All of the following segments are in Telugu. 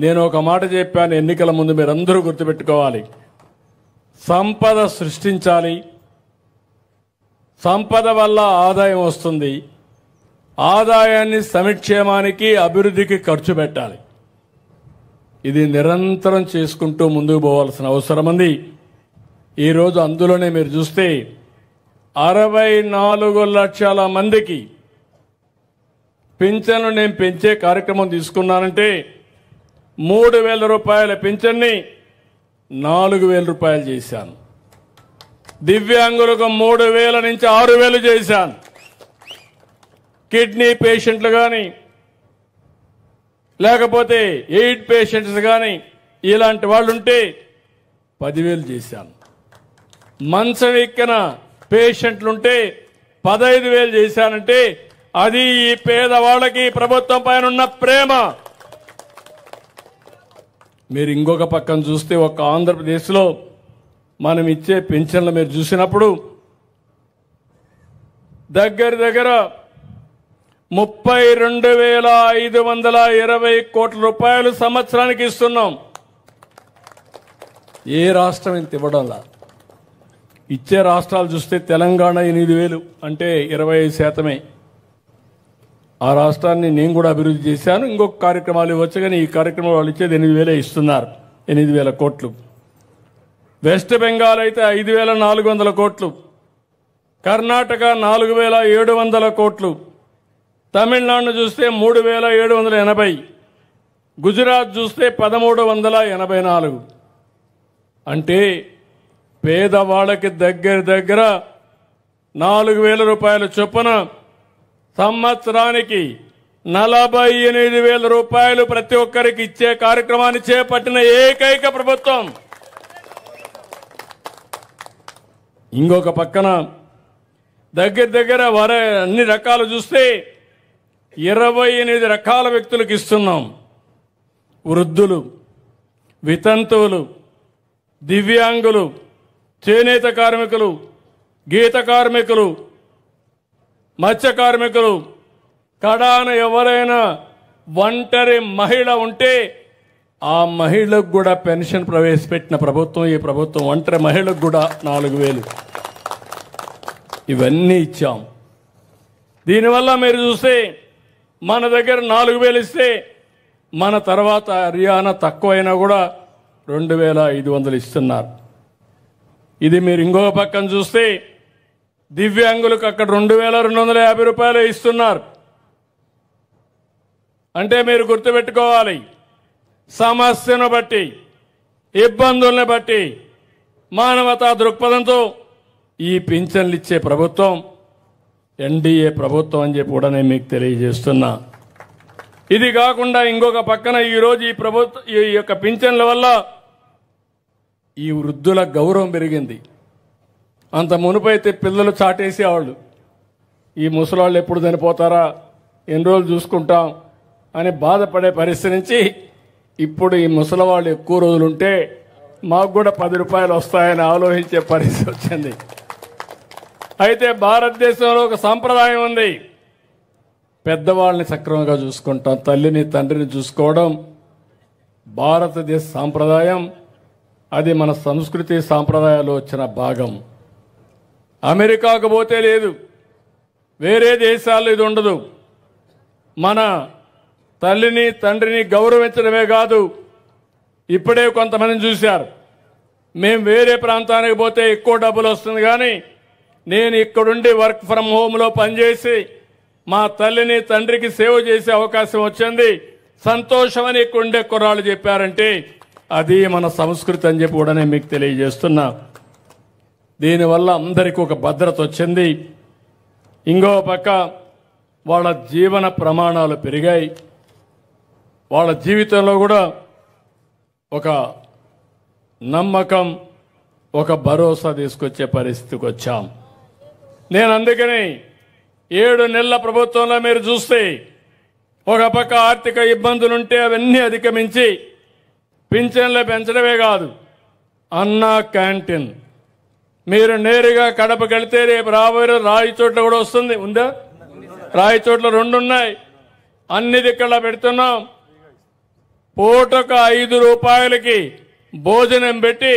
నేను ఒక మాట చెప్పాను ఎన్నికల ముందు, మీరందరూ గుర్తుపెట్టుకోవాలి. సంపద సృష్టించాలి, సంపద వల్ల ఆదాయం వస్తుంది, ఆదాయాన్ని సంక్షేమానికి అభివృద్ధికి ఖర్చు పెట్టాలి. ఇది నిరంతరం చేసుకుంటూ ముందుకు పోవాల్సిన అవసరం ఉంది. ఈరోజు అందులోనే మీరు చూస్తే 64 లక్షల మందికి పింఛన్లు నేను పెంచే కార్యక్రమం తీసుకున్నానంటే 3,000 రూపాయల పింఛన్ని 4,000 రూపాయలు చేశాను. దివ్యాంగులకు 3,000 నుంచి 6,000 చేశాను. కిడ్నీ పేషెంట్లు కానీ లేకపోతే ఎయిడ్ పేషెంట్స్ కానీ ఇలాంటి వాళ్ళు ఉంటే 10,000 చేశాను. మంచం ఎక్కిన పేషెంట్లుంటే 15,000 చేశానంటే అది ఈ పేదవాళ్ళకి ప్రభుత్వం పైన ఉన్న ప్రేమ. మీరు ఇంకొక పక్కన చూస్తే ఒక ఆంధ్రప్రదేశ్లో మనం ఇచ్చే పెన్షన్లు మీరు చూసినప్పుడు దగ్గర 32,520 కోట్ల రూపాయలు సంవత్సరానికి ఇస్తున్నాం. ఏ రాష్ట్రం ఇంత ఇవ్వడంలా. ఇచ్చే రాష్ట్రాలు చూస్తే తెలంగాణ 8,000 అంటే 25%. ఆ రాష్ట్రాన్ని నేను కూడా అభివృద్ధి చేశాను. ఇంకొక కార్యక్రమాలు ఇవ్వచ్చు, కానీ ఈ కార్యక్రమం వాళ్ళు ఇచ్చేది 8,000 ఇస్తున్నారు, 8,000 కోట్లు. వెస్ట్ బెంగాల్ అయితే 5,400 కోట్లు, కర్ణాటక 4,700 కోట్లు, తమిళనాడు చూస్తే 3,780, గుజరాత్ చూస్తే 1,384. అంటే పేదవాళ్ళకి దగ్గర 4,000 రూపాయల చొప్పున సంవత్సరానికి 48,000 రూపాయలు ప్రతి ఒక్కరికి ఇచ్చే కార్యక్రమాన్ని చేపట్టిన ఏకైక ప్రభుత్వం. ఇంకొక పక్కన దగ్గర అన్ని రకాలు చూస్తే 28 రకాల వ్యక్తులకు ఇస్తున్నాం. వృద్ధులు, వితంతువులు, దివ్యాంగులు, చేనేత కార్మికులు, గీత కార్మికులు, మత్స్య కార్మికులు, కడాన ఎవరైనా ఒంటరి మహిళ ఉంటే ఆ మహిళకు కూడా పెన్షన్ ప్రవేశపెట్టిన ప్రభుత్వం ఈ ప్రభుత్వం. ఒంటరి మహిళకు కూడా 4,000 ఇవన్నీ ఇచ్చాం. దీనివల్ల మీరు చూస్తే మన దగ్గర 4,000 ఇస్తే మన తర్వాత హర్యానా తక్కువైనా కూడా 2,500 ఇస్తున్నారు. ఇది మీరు ఇంకొక పక్కన చూస్తే దివ్యాంగులకు అక్కడ 2,250 రూపాయలు ఇస్తున్నారు. అంటే మీరు గుర్తుపెట్టుకోవాలి, సమస్యను బట్టి, ఇబ్బందుల్ని బట్టి మానవతా దృక్పథంతో ఈ పింఛన్లు ఇచ్చే ప్రభుత్వం ఎన్డీఏ ప్రభుత్వం అని చెప్పి కూడా నేను మీకు తెలియజేస్తున్నా. ఇది కాకుండా ఇంకొక పక్కన ఈరోజు ఈ యొక్క పింఛన్ల వల్ల ఈ వృద్ధుల గౌరవం పెరిగింది. అంత మునుపైతే పిల్లలు చాటేసేవాళ్ళు, ఈ ముసలాళ్ళు ఎప్పుడు చనిపోతారా, ఎన్ని రోజులు చూసుకుంటాం అని బాధపడే పరిస్థితి నుంచి ఇప్పుడు ఈ ముసలివాళ్ళు ఎక్కువ రోజులుంటే మాకు కూడా 10 రూపాయలు వస్తాయని ఆలోచించే పరిస్థితి వచ్చింది. అయితే భారతదేశంలో ఒక సాంప్రదాయం ఉంది, పెద్దవాళ్ళని సక్రమంగా చూసుకుంటాం, తల్లిని తండ్రిని చూసుకోవడం భారతదేశ సాంప్రదాయం. అది మన సంస్కృతి సాంప్రదాయాలు వచ్చిన భాగం. అమెరికాకు పోతే లేదు, వేరే దేశాల్లో ఇది ఉండదు. మన తల్లిని తండ్రిని గౌరవించడమే కాదు, ఇప్పుడే కొంతమందిని చూశారు, మేము వేరే ప్రాంతానికి పోతే ఎక్కువ డబ్బులు వస్తుంది, కానీ నేను ఇక్కడుండి వర్క్ ఫ్రమ్ హోమ్లో పనిచేసి మా తల్లిని తండ్రికి సేవ చేసే అవకాశం వచ్చింది, సంతోషమని ఇక్కడుండే కుర్రాళ్ళు చెప్పారంటే అది మన సంస్కృతి అని చెప్పి కూడా నేను మీకు తెలియజేస్తున్నా. దీనివల్ల అందరికీ ఒక భద్రత వచ్చింది. ఇంకో పక్క వాళ్ళ జీవన ప్రమాణాలు పెరిగాయి. వాళ్ళ జీవితంలో కూడా ఒక నమ్మకం, ఒక భరోసా తీసుకొచ్చే పరిస్థితికి వచ్చాం. నేను అందుకని 7 నెలల ప్రభుత్వంలో మీరు చూస్తే ఒక పక్క ఆర్థిక ఇబ్బందులుంటే అవన్నీ అధిగమించి పింఛన్లు పెంచడమే కాదు, అన్నా క్యాంటీన్ మీరు నేరుగా కడపకి వెళ్తే రేపు రాబోయే రాయచోట్ల కూడా వస్తుంది, ఉందా? రాయచోట్ల 2 ఉన్నాయి, అన్ని దిక్కలా పెడుతున్నాం. పూటకు 5 రూపాయలకి భోజనం పెట్టి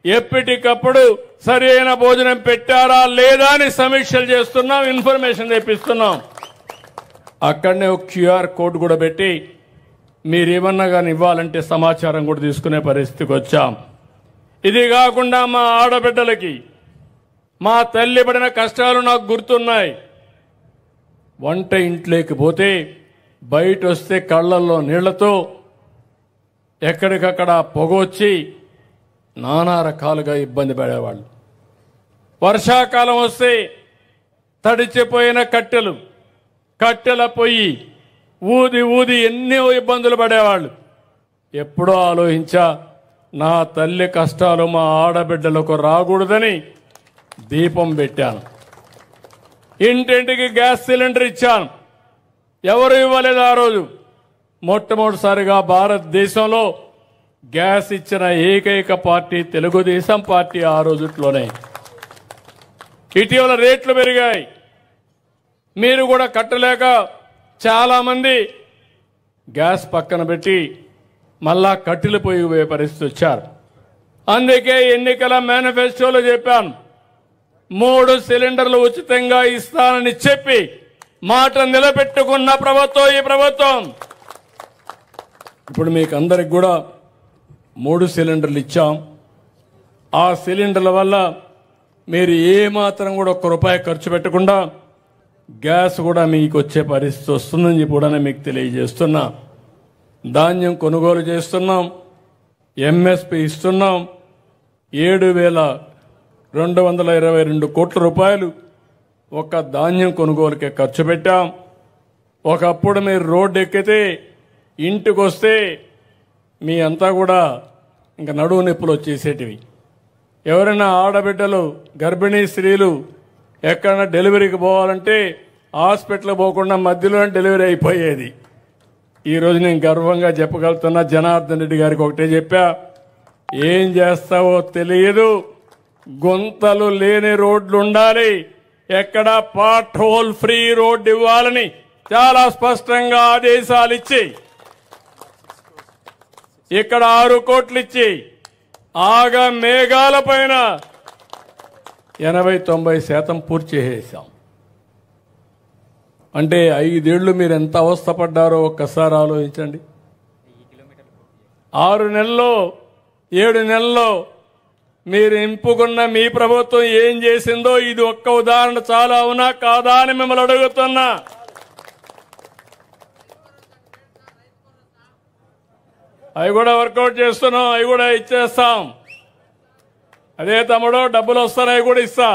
ఎప్పటికప్పుడు సరైన భోజనం పెట్టారా లేదా అని సమీక్షలు చేస్తున్నాం, ఇన్ఫర్మేషన్ తెప్పిస్తున్నాం. అక్కడనే ఒక క్యూఆర్ కోడ్ కూడా పెట్టి మీరేమన్నా కానీ ఇవ్వాలంటే సమాచారం కూడా తీసుకునే పరిస్థితికి వచ్చాం. ఇది కాకుండా మా ఆడబిడ్డలకి మా తల్లి పడిన కష్టాలు నాకు గుర్తున్నాయి. వంట ఇంట్లోకి పోతే బయట వస్తే కళ్ళల్లో నీళ్లతో ఎక్కడికక్కడ పొగొచ్చి నానా రకాలుగా ఇబ్బంది పడేవాళ్ళు. వర్షాకాలం వస్తే తడిచిపోయిన కట్టెల పొయ్యి ఊది ఊది ఎన్నో ఇబ్బందులు పడేవాళ్ళు. ఎప్పుడో ఆలోచించా నా తల్లి కష్టాలు మా ఆడబిడ్డలకు రాకూడదని దీపం పెట్టాను. ఇంటింటికి గ్యాస్ సిలిండర్ ఇచ్చాను. ఎవరు ఇవ్వలేదు ఆ రోజు. మొట్టమొదటిసారిగా భారతదేశంలో గ్యాస్ ఇచ్చిన ఏకైక పార్టీ తెలుగుదేశం పార్టీ ఆ రోజుట్లోనే. ఇటీవల రేట్లు పెరిగాయి. మీరు కూడా కట్టలేక చాలా మంది గ్యాస్ పక్కన పెట్టి మళ్ళా కట్టెలు పోయే పరిస్థితి వచ్చారు. అందుకే ఎన్నికల మేనిఫెస్టోలో చెప్పాను 3 సిలిండర్లు ఉచితంగా ఇస్తానని చెప్పి మాట నిలబెట్టుకున్న ప్రభుత్వం ఈ ప్రభుత్వం. ఇప్పుడు మీకు అందరికి కూడా 3 సిలిండర్లు ఇచ్చాం. ఆ సిలిండర్ల వల్ల మీరు ఏ మాత్రం కూడా ₹1 ఖర్చు పెట్టకుండా గ్యాస్ కూడా మీకు వచ్చే పరిస్థితి వస్తుందని చెప్పి కూడా మీకు తెలియజేస్తున్నా. ధాన్యం కొనుగోలు చేస్తున్నాం, ఎంఎస్పి ఇస్తున్నాం. 7,222 కోట్ల రూపాయలు ఒక ధాన్యం కొనుగోలుకే ఖర్చు పెట్టాం. ఒకప్పుడు మీరు రోడ్డు ఎక్కితే ఇంటికి వస్తే మీ అంతా కూడా ఇంకా నడువు నొప్పులు వచ్చేసేటివి. ఎవరైనా ఆడబిడ్డలు గర్భిణీ స్త్రీలు ఎక్కడైనా డెలివరీకి పోవాలంటే హాస్పిటల్ పోకుండా మధ్యలో డెలివరీ అయిపోయేది. ఈరోజు నేను గర్వంగా చెప్పగలుగుతున్నా, జనార్దన్ రెడ్డి గారికి ఒకటే చెప్పా, ఏం చేస్తావో తెలియదు, గుంతలు లేని రోడ్లు ఉండాలి, ఎక్కడ పాట్ హోల్ ఫ్రీ రోడ్డు ఇవ్వాలని చాలా స్పష్టంగా ఆదేశాలు ఇచ్చి ఇక్కడ 6 కోట్లు ఇచ్చి ఆగా మేఘాల పైన 80-90% పూర్తి చేసేసాం. అంటే 5 ఏళ్లు మీరు ఎంత అవస్థపడ్డారో ఒక్కసారి ఆలోచించండి. 6 నెలల్లో 7 నెలల్లో మీరు ఎంపుకున్న మీ ప్రభుత్వం ఏం చేసిందో ఇది ఒక్క ఉదాహరణ చాలా. అవునా కాదా అని మిమ్మల్ని అడుగుతున్నా. అవి కూడా వర్కౌట్ చేస్తున్నాం, అవి కూడా ఇచ్చేస్తాం. అదే తమ్ముడు డబ్బులు వస్తాయి కూడా ఇస్తా.